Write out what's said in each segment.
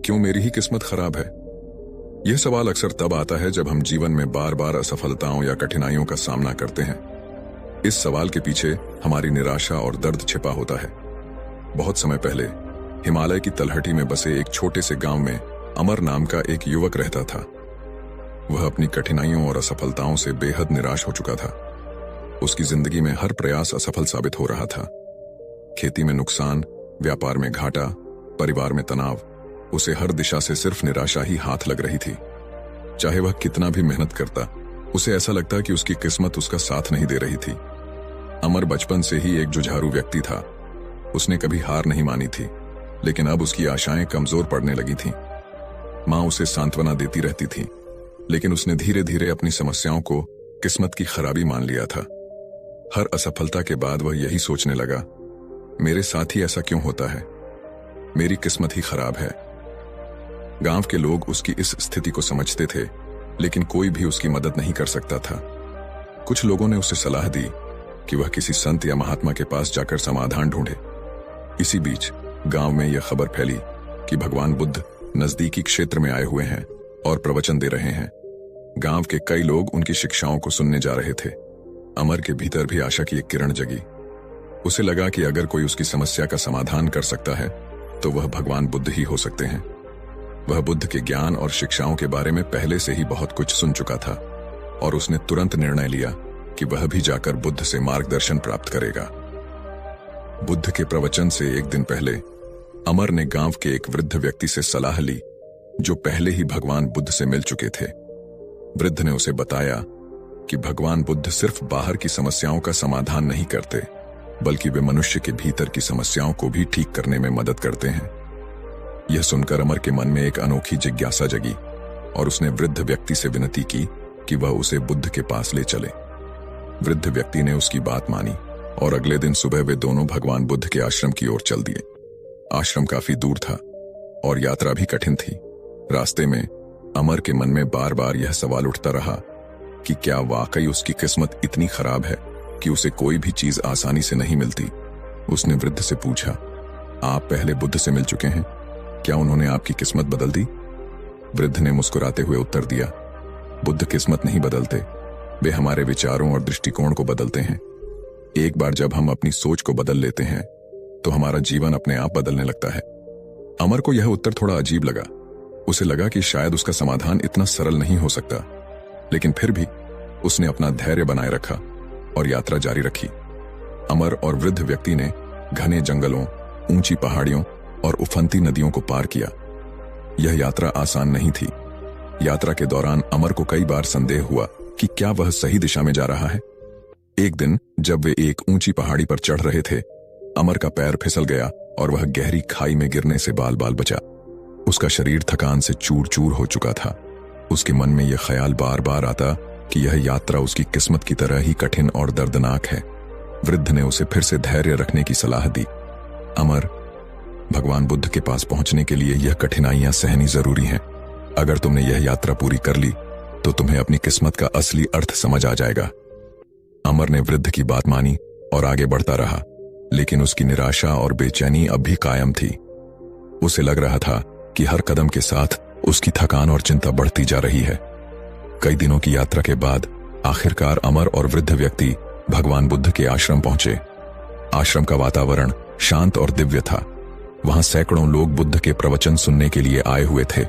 क्यों मेरी ही किस्मत खराब है? यह सवाल अक्सर तब आता है जब हम जीवन में बार बार असफलताओं या कठिनाइयों का सामना करते हैं। इस सवाल के पीछे हमारी निराशा और दर्द छिपा होता है। बहुत समय पहले हिमालय की तलहटी में बसे एक छोटे से गांव में अमर नाम का एक युवक रहता था। वह अपनी कठिनाइयों और असफलताओं से बेहद निराश हो चुका था। उसकी जिंदगी में हर प्रयास असफल साबित हो रहा था। खेती में नुकसान, व्यापार में घाटा, परिवार में तनाव, उसे हर दिशा से सिर्फ निराशा ही हाथ लग रही थी। चाहे वह कितना भी मेहनत करता, उसे ऐसा लगता कि उसकी किस्मत उसका साथ नहीं दे रही थी। अमर बचपन से ही एक जुझारू व्यक्ति था। उसने कभी हार नहीं मानी थी, लेकिन अब उसकी आशाएं कमजोर पड़ने लगी थीं। मां उसे सांत्वना देती रहती थी, लेकिन उसने धीरे धीरे अपनी समस्याओं को किस्मत की खराबी मान लिया था। हर असफलता के बाद वह यही सोचने लगा, मेरे साथ ही ऐसा क्यों होता है? मेरी किस्मत ही खराब है। गांव के लोग उसकी इस स्थिति को समझते थे, लेकिन कोई भी उसकी मदद नहीं कर सकता था। कुछ लोगों ने उसे सलाह दी कि वह किसी संत या महात्मा के पास जाकर समाधान ढूंढे। इसी बीच गांव में यह खबर फैली कि भगवान बुद्ध नजदीकी क्षेत्र में आए हुए हैं और प्रवचन दे रहे हैं। गांव के कई लोग उनकी शिक्षाओं को सुनने जा रहे थे। अमर के भीतर भी आशा की एक किरण जगी। उसे लगा कि अगर कोई उसकी समस्या का समाधान कर सकता है तो वह भगवान बुद्ध ही हो सकते हैं। वह बुद्ध के ज्ञान और शिक्षाओं के बारे में पहले से ही बहुत कुछ सुन चुका था और उसने तुरंत निर्णय लिया कि वह भी जाकर बुद्ध से मार्गदर्शन प्राप्त करेगा। बुद्ध के प्रवचन से एक दिन पहले अमर ने गांव के एक वृद्ध व्यक्ति से सलाह ली, जो पहले ही भगवान बुद्ध से मिल चुके थे। वृद्ध ने उसे बताया कि भगवान बुद्ध सिर्फ बाहर की समस्याओं का समाधान नहीं करते, बल्कि वे मनुष्य के भीतर की समस्याओं को भी ठीक करने में मदद करते हैं। यह सुनकर अमर के मन में एक अनोखी जिज्ञासा जगी और उसने वृद्ध व्यक्ति से विनती की कि वह उसे बुद्ध के पास ले चले। वृद्ध व्यक्ति ने उसकी बात मानी और अगले दिन सुबह वे दोनों भगवान बुद्ध के आश्रम की ओर चल दिए। आश्रम काफी दूर था और यात्रा भी कठिन थी। रास्ते में अमर के मन में बार बार यह सवाल उठता रहा कि क्या वाकई उसकी किस्मत इतनी खराब है कि उसे कोई भी चीज आसानी से नहीं मिलती। उसने वृद्ध से पूछा, आप पहले बुद्ध से मिल चुके हैं? क्या उन्होंने आपकी किस्मत बदल दी? वृद्ध ने मुस्कुराते हुए उत्तर दिया, बुद्ध किस्मत नहीं बदलते, वे हमारे विचारों और दृष्टिकोण को बदलते हैं। एक बार जब हम अपनी सोच को बदल लेते हैं तो हमारा जीवन अपने आप बदलने लगता है। अमर को यह उत्तर थोड़ा अजीब लगा। उसे लगा कि शायद उसका समाधान इतना सरल नहीं हो सकता, लेकिन फिर भी उसने अपना धैर्य बनाए रखा और यात्रा जारी रखी। अमर और वृद्ध व्यक्ति ने घने जंगलों, ऊंची पहाड़ियों और उफनती नदियों को पार किया। यह यात्रा आसान नहीं थी। यात्रा के दौरान अमर को कई बार संदेह हुआ कि क्या वह सही दिशा में जा रहा है। एक दिन जब वे एक ऊंची पहाड़ी पर चढ़ रहे थे, अमर का पैर फिसल गया और वह गहरी खाई में गिरने से बाल बाल बचा। उसका शरीर थकान से चूर चूर हो चुका था। उसके मन में यह ख्याल बार बार आता कि यह यात्रा उसकी किस्मत की तरह ही कठिन और दर्दनाक है। वृद्ध ने उसे फिर से धैर्य रखने की सलाह दी। अमर, भगवान बुद्ध के पास पहुंचने के लिए यह कठिनाइयां सहनी जरूरी हैं। अगर तुमने यह यात्रा पूरी कर ली तो तुम्हें अपनी किस्मत का असली अर्थ समझ आ जाएगा। अमर ने वृद्ध की बात मानी और आगे बढ़ता रहा, लेकिन उसकी निराशा और बेचैनी अब भी कायम थी। उसे लग रहा था कि हर कदम के साथ उसकी थकान और चिंता बढ़ती जा रही है। कई दिनों की यात्रा के बाद आखिरकार अमर और वृद्ध व्यक्ति भगवान बुद्ध के आश्रम पहुंचे। आश्रम का वातावरण शांत और दिव्य था। वहां सैकड़ों लोग बुद्ध के प्रवचन सुनने के लिए आए हुए थे।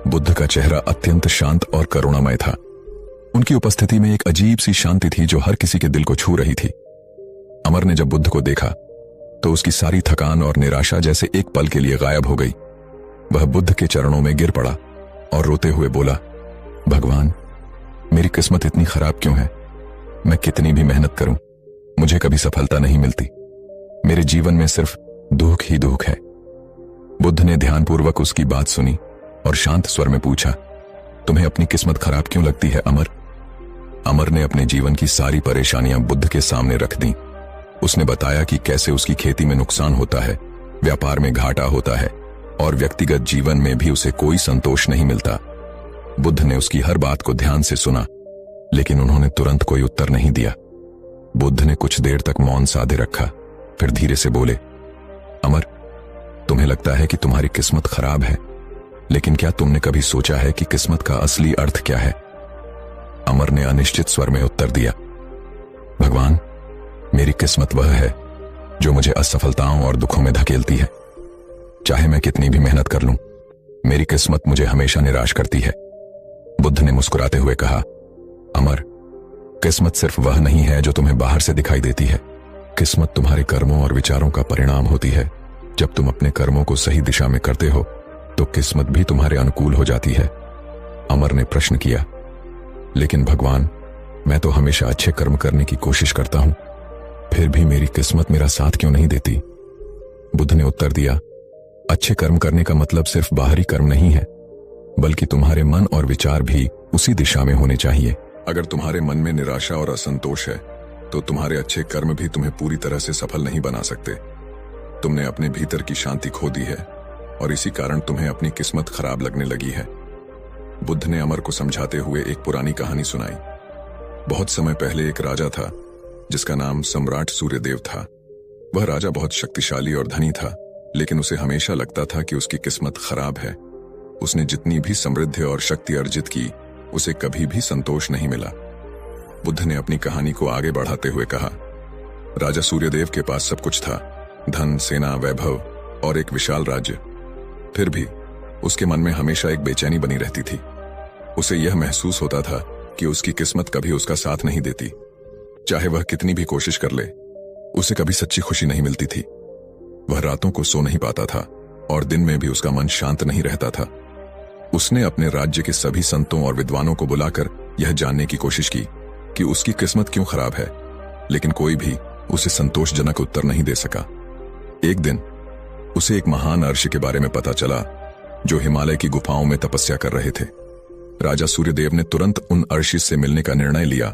बुद्ध का चेहरा अत्यंत शांत और करुणामय था। उनकी उपस्थिति में एक अजीब सी शांति थी जो हर किसी के दिल को छू रही थी। अमर ने जब बुद्ध को देखा तो उसकी सारी थकान और निराशा जैसे एक पल के लिए गायब हो गई। वह बुद्ध के चरणों में गिर पड़ा और रोते हुए बोला, भगवान, मेरी किस्मत इतनी खराब क्यों है? मैं कितनी भी मेहनत करूं, मुझे कभी सफलता नहीं मिलती। मेरे जीवन में सिर्फ दुख ही दुख है। बुद्ध ने ध्यानपूर्वक उसकी बात सुनी और शांत स्वर में पूछा, तुम्हें अपनी किस्मत खराब क्यों लगती है अमर? अमर ने अपने जीवन की सारी परेशानियां बुद्ध के सामने रख दी। उसने बताया कि कैसे उसकी खेती में नुकसान होता है, व्यापार में घाटा होता है और व्यक्तिगत जीवन में भी उसे कोई संतोष नहीं मिलता। बुद्ध ने उसकी हर बात को ध्यान से सुना, लेकिन उन्होंने तुरंत कोई उत्तर नहीं दिया। बुद्ध ने कुछ देर तक मौन साधे रखा, फिर धीरे से बोले, अमर, तुम्हें लगता है कि तुम्हारी किस्मत खराब है, लेकिन क्या तुमने कभी सोचा है कि किस्मत का असली अर्थ क्या है? अमर ने अनिश्चित स्वर में उत्तर दिया, भगवान, मेरी किस्मत वह है जो मुझे असफलताओं और दुखों में धकेलती है। चाहे मैं कितनी भी मेहनत कर लूं, मेरी किस्मत मुझे हमेशा निराश करती है। बुद्ध ने मुस्कुराते हुए कहा, अमर, किस्मत सिर्फ वह नहीं है जो तुम्हें बाहर से दिखाई देती है। किस्मत तुम्हारे कर्मों और विचारों का परिणाम होती है। जब तुम अपने कर्मों को सही दिशा में करते हो तो किस्मत भी तुम्हारे अनुकूल हो जाती है। अमर ने प्रश्न किया, लेकिन भगवान, मैं तो हमेशा अच्छे कर्म करने की कोशिश करता हूं, फिर भी मेरी किस्मत मेरा साथ क्यों नहीं देती? बुद्ध ने उत्तर दिया, अच्छे कर्म करने का मतलब सिर्फ बाहरी कर्म नहीं है, बल्कि तुम्हारे मन और विचार भी उसी दिशा में होने चाहिए। अगर तुम्हारे मन में निराशा और असंतोष है तो तुम्हारे अच्छे कर्म भी तुम्हें पूरी तरह से सफल नहीं बना सकते। तुमने अपने भीतर की शांति खो दी है और इसी कारण तुम्हें अपनी किस्मत खराब लगने लगी है। बुद्ध ने अमर को समझाते हुए एक पुरानी कहानी सुनाई। बहुत समय पहले एक राजा था जिसका नाम सम्राट सूर्यदेव था। वह राजा बहुत शक्तिशाली और धनी था, लेकिन उसे हमेशा लगता था कि उसकी किस्मत खराब है। उसने जितनी भी समृद्धि और शक्ति अर्जित की, उसे कभी भी संतोष नहीं मिला। बुद्ध ने अपनी कहानी को आगे बढ़ाते हुए कहा, राजा सूर्यदेव के पास सब कुछ था, धन, सेना, वैभव और एक विशाल राज्य। फिर भी उसके मन में हमेशा एक बेचैनी बनी रहती थी। उसे यह महसूस होता था कि उसकी किस्मत कभी उसका साथ नहीं देती। चाहे वह कितनी भी कोशिश कर ले, उसे कभी सच्ची खुशी नहीं मिलती थी। वह रातों को सो नहीं पाता था और दिन में भी उसका मन शांत नहीं रहता था। उसने अपने राज्य के सभी संतों और विद्वानों को बुलाकर यह जानने की कोशिश की कि उसकी किस्मत क्यों खराब है, लेकिन कोई भी उसे संतोषजनक उत्तर नहीं दे सका। एक दिन उसे एक महान अर्षि के बारे में पता चला जो हिमालय की गुफाओं में तपस्या कर रहे थे। राजा सूर्यदेव ने तुरंत उन अर्षि से मिलने का निर्णय लिया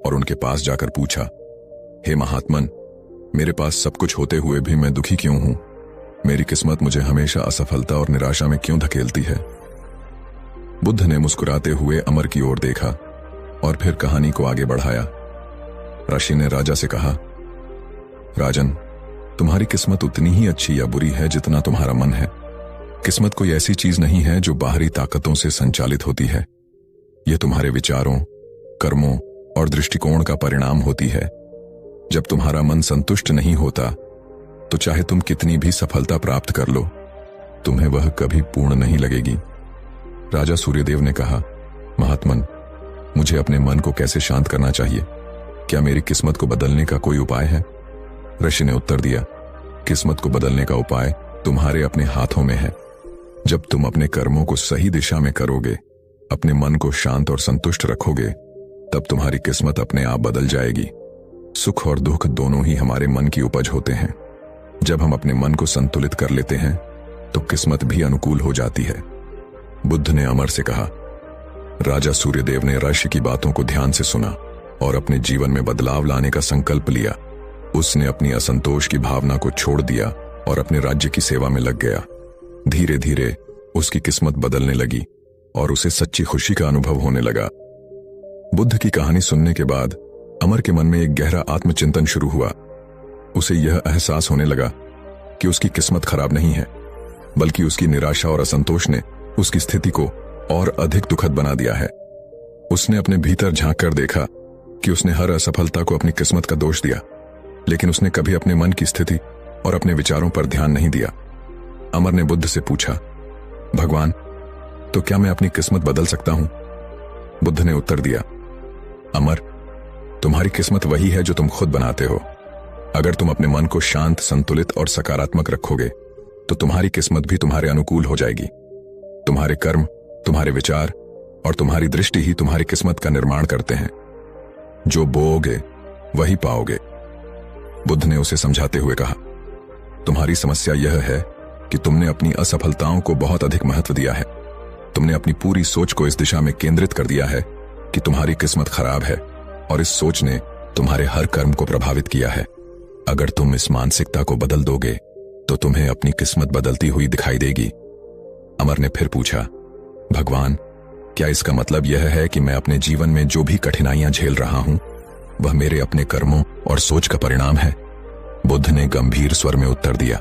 और उनके पास जाकर पूछा, हे महात्मन, मेरे पास सब कुछ होते हुए भी मैं दुखी क्यों हूं? मेरी किस्मत मुझे हमेशा असफलता और निराशा में क्यों धकेलती है? बुद्ध ने मुस्कुराते हुए अमर की ओर देखा और फिर कहानी को आगे बढ़ाया। ऋषि ने राजा से कहा, राजन, तुम्हारी किस्मत उतनी ही अच्छी या बुरी है जितना तुम्हारा मन है। किस्मत कोई ऐसी चीज नहीं है जो बाहरी ताकतों से संचालित होती है। यह तुम्हारे विचारों, कर्मों और दृष्टिकोण का परिणाम होती है। जब तुम्हारा मन संतुष्ट नहीं होता तो चाहे तुम कितनी भी सफलता प्राप्त कर लो, तुम्हें वह कभी पूर्ण नहीं लगेगी। राजा सूर्यदेव ने कहा, महात्मन, मुझे अपने मन को कैसे शांत करना चाहिए? क्या मेरी किस्मत को बदलने का कोई उपाय है? ऋषि ने उत्तर दिया, किस्मत को बदलने का उपाय तुम्हारे अपने हाथों में है। जब तुम अपने कर्मों को सही दिशा में करोगे, अपने मन को शांत और संतुष्ट रखोगे, तब तुम्हारी किस्मत अपने आप बदल जाएगी। सुख और दुख दोनों ही हमारे मन की उपज होते हैं। जब हम अपने मन को संतुलित कर लेते हैं तो किस्मत भी अनुकूल हो जाती है। बुद्ध ने अमर से कहा। राजा सूर्यदेव ने ऋषि की बातों को ध्यान से सुना और अपने जीवन में बदलाव लाने का संकल्प लिया। उसने अपनी असंतोष की भावना को छोड़ दिया और अपने राज्य की सेवा में लग गया। धीरे धीरे उसकी किस्मत बदलने लगी और उसे सच्ची खुशी का अनुभव होने लगा। बुद्ध की कहानी सुनने के बाद अमर के मन में एक गहरा आत्मचिंतन शुरू हुआ। उसे यह एहसास होने लगा कि उसकी किस्मत खराब नहीं है, बल्कि उसकी निराशा और असंतोष ने उसकी स्थिति को और अधिक दुखद बना दिया है। उसने अपने भीतर झांक कर देखा कि उसने हर असफलता को अपनी किस्मत का दोष दिया, लेकिन उसने कभी अपने मन की स्थिति और अपने विचारों पर ध्यान नहीं दिया। अमर ने बुद्ध से पूछा, भगवान, तो क्या मैं अपनी किस्मत बदल सकता हूं? बुद्ध ने उत्तर दिया, अमर, तुम्हारी किस्मत वही है जो तुम खुद बनाते हो। अगर तुम अपने मन को शांत, संतुलित और सकारात्मक रखोगे तो तुम्हारी किस्मत भी तुम्हारे अनुकूल हो जाएगी। तुम्हारे कर्म, तुम्हारे विचार और तुम्हारी दृष्टि ही तुम्हारी किस्मत का निर्माण करते हैं। जो बोओगे वही पाओगे। बुद्ध ने उसे समझाते हुए कहा, तुम्हारी समस्या यह है कि तुमने अपनी असफलताओं को बहुत अधिक महत्व दिया है। तुमने अपनी पूरी सोच को इस दिशा में केंद्रित कर दिया है कि तुम्हारी किस्मत खराब है, और इस सोच ने तुम्हारे हर कर्म को प्रभावित किया है। अगर तुम इस मानसिकता को बदल दोगे तो तुम्हें अपनी किस्मत बदलती हुई दिखाई देगी। अमर ने फिर पूछा, भगवान, क्या इसका मतलब यह है कि मैं अपने जीवन में जो भी कठिनाइयां झेल रहा हूं वह मेरे अपने कर्मों और सोच का परिणाम है? बुद्ध ने गंभीर स्वर में उत्तर दिया,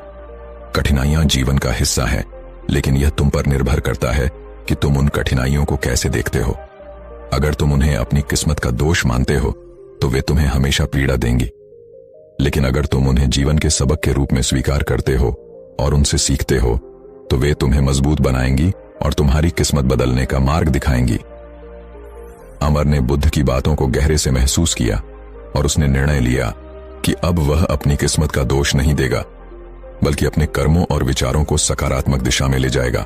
कठिनाइयां जीवन का हिस्सा है, लेकिन यह तुम पर निर्भर करता है कि तुम उन कठिनाइयों को कैसे देखते हो। अगर तुम उन्हें अपनी किस्मत का दोष मानते हो तो वे तुम्हें हमेशा पीड़ा देंगी, लेकिन अगर तुम उन्हें जीवन के सबक के रूप में स्वीकार करते हो और उनसे सीखते हो तो वे तुम्हें मजबूत बनाएंगी और तुम्हारी किस्मत बदलने का मार्ग दिखाएंगी। अमर ने बुद्ध की बातों को गहरे से महसूस किया और उसने निर्णय लिया कि अब वह अपनी किस्मत का दोष नहीं देगा, बल्कि अपने कर्मों और विचारों को सकारात्मक दिशा में ले जाएगा।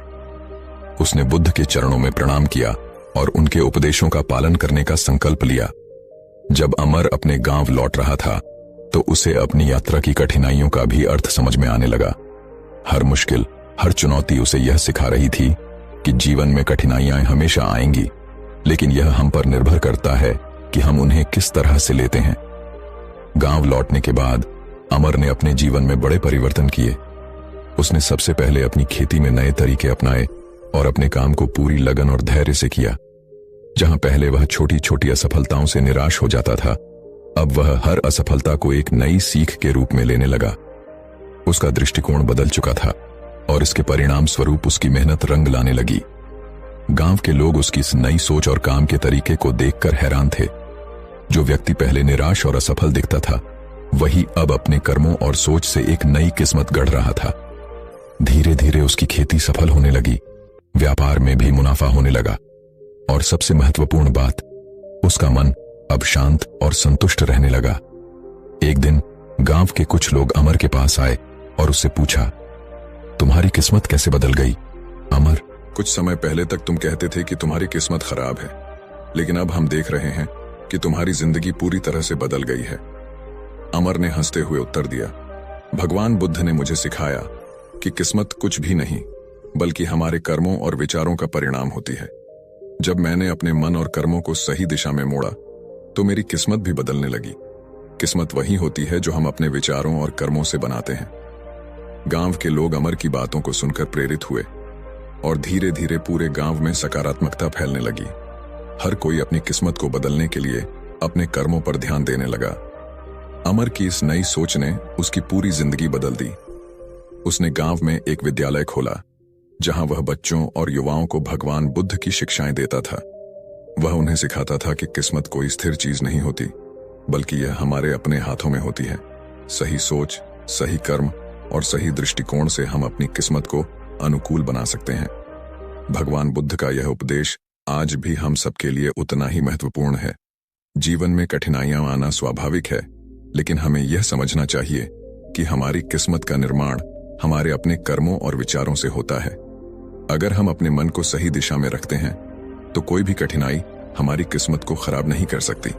उसने बुद्ध के चरणों में प्रणाम किया और उनके उपदेशों का पालन करने का संकल्प लिया। जब अमर अपने गांव लौट रहा था तो उसे अपनी यात्रा की कठिनाइयों का भी अर्थ समझ में आने लगा। हर मुश्किल, हर चुनौती उसे यह सिखा रही थी कि जीवन में कठिनाइयां हमेशा आएंगी, लेकिन यह हम पर निर्भर करता है कि हम उन्हें किस तरह से लेते हैं। गांव लौटने के बाद अमर ने अपने जीवन में बड़े परिवर्तन किए। उसने सबसे पहले अपनी खेती में नए तरीके अपनाए और अपने काम को पूरी लगन और धैर्य से किया। जहां पहले वह छोटी छोटी असफलताओं से निराश हो जाता था, अब वह हर असफलता को एक नई सीख के रूप में लेने लगा। उसका दृष्टिकोण बदल चुका था और इसके परिणाम स्वरूप उसकी मेहनत रंग लाने लगी। गांव के लोग उसकी इस नई सोच और काम के तरीके को देखकर हैरान थे। जो व्यक्ति पहले निराश और असफल दिखता था, वही अब अपने कर्मों और सोच से एक नई किस्मत गढ़ रहा था। धीरे धीरे उसकी खेती सफल होने लगी, व्यापार में भी मुनाफा होने लगा और सबसे महत्वपूर्ण बात, उसका मन अब शांत और संतुष्ट रहने लगा। एक दिन गांव के कुछ लोग अमर के पास आए और उससे पूछा, तुम्हारी किस्मत कैसे बदल गई? अमर, कुछ समय पहले तक तुम कहते थे कि तुम्हारी किस्मत खराब है, लेकिन अब हम देख रहे हैं कि तुम्हारी जिंदगी पूरी तरह से बदल गई है। अमर ने हंसते हुए उत्तर दिया, भगवान बुद्ध ने मुझे सिखाया कि किस्मत कुछ भी नहीं, बल्कि हमारे कर्मों और विचारों का परिणाम होती है। जब मैंने अपने मन और कर्मों को सही दिशा में मोड़ा तो मेरी किस्मत भी बदलने लगी। किस्मत वही होती है जो हम अपने विचारों और कर्मों से बनाते हैं। गांव के लोग अमर की बातों को सुनकर प्रेरित हुए और धीरे धीरे पूरे गांव में सकारात्मकता फैलने लगी। हर कोई अपनी किस्मत को बदलने के लिए अपने कर्मों पर ध्यान देने लगा। अमर की इस नई सोच ने उसकी पूरी जिंदगी बदल दी। उसने गांव में एक विद्यालय खोला जहां वह बच्चों और युवाओं को भगवान बुद्ध की शिक्षाएं देता था। वह उन्हें सिखाता था कि किस्मत कोई स्थिर चीज नहीं होती, बल्कि यह हमारे अपने हाथों में होती है। सही सोच, सही कर्म और सही दृष्टिकोण से हम अपनी किस्मत को अनुकूल बना सकते हैं। भगवान बुद्ध का यह उपदेश आज भी हम सबके लिए उतना ही महत्वपूर्ण है। जीवन में कठिनाइयां आना स्वाभाविक है, लेकिन हमें यह समझना चाहिए कि हमारी किस्मत का निर्माण हमारे अपने कर्मों और विचारों से होता है। अगर हम अपने मन को सही दिशा में रखते हैं तो कोई भी कठिनाई हमारी किस्मत को खराब नहीं कर सकती।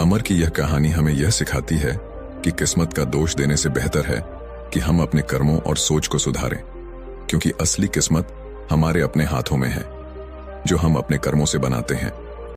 अमर की यह कहानी हमें यह सिखाती है कि किस्मत का दोष देने से बेहतर है कि हम अपने कर्मों और सोच को सुधारें, क्योंकि असली किस्मत हमारे अपने हाथों में है, जो हम अपने कर्मों से बनाते हैं।